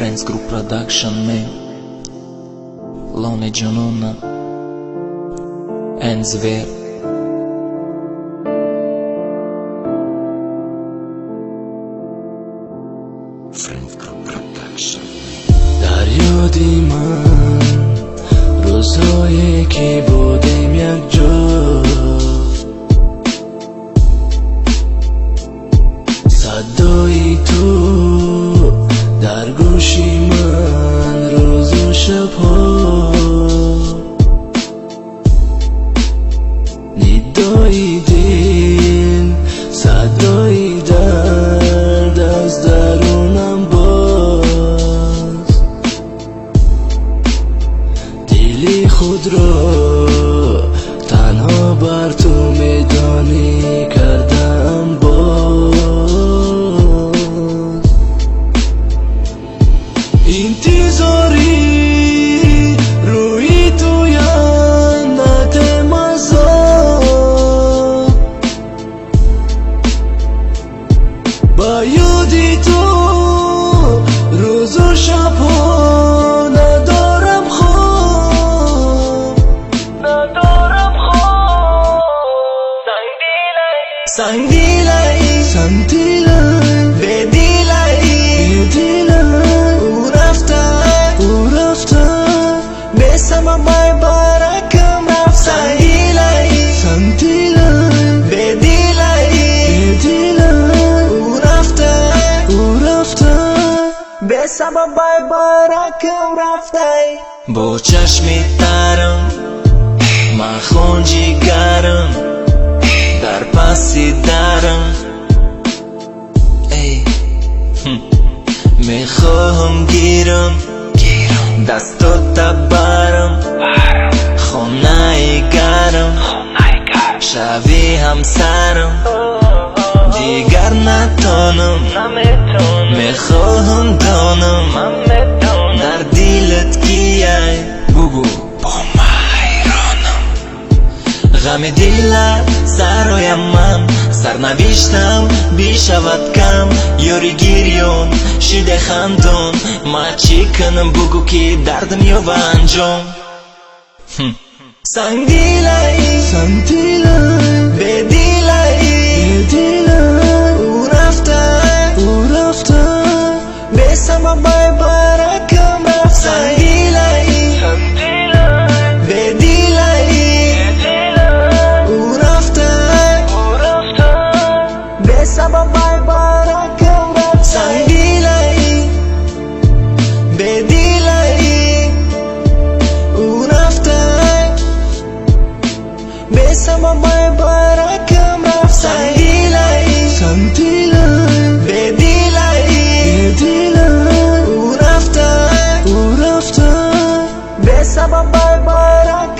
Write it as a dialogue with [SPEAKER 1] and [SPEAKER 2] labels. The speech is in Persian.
[SPEAKER 1] Friends Group Production में Lone Jununa and Zver. Friends Group Production. در یادی من روزایی که بودیم یک جا، صدای تو در گوشی من روز و شبها، ندای دل صدای درد از درونم باز، دلی خود را تنها بر تو میدانی کردم باز. انتظاری روی تو یادت مزا، با یادی تو روز و شبها ندارم خواب، سنگ دیلای به دیلای او رفته به سمای برکم رفت. سنگ دیلای به دیلای او رفته به سمای برکم رفته. با چشمی ترم من خونجی گرم در پسی درم، ای میخواهم گیرم دستو تبرم، خونه گرم شوی همسرم، دیگر نتانم میخواهم دانم در دیلت کیه، بگو با مهرانم. غم دیلت سرایم من سرنوشتم بیشود کم، یاری گیریون شده خندون، ما چی کنم بگو که دردم یا انجام. سنگ دیلای به دیلای او رفته به سمای برکم رفت. سنگ دیلای به دیلای او رفته به سمای برکم رفت. سنگ دیلای به دیلای او رفته به سمای برکم رفت. سنگ دیلای به دیلای او رفته به سمای برکم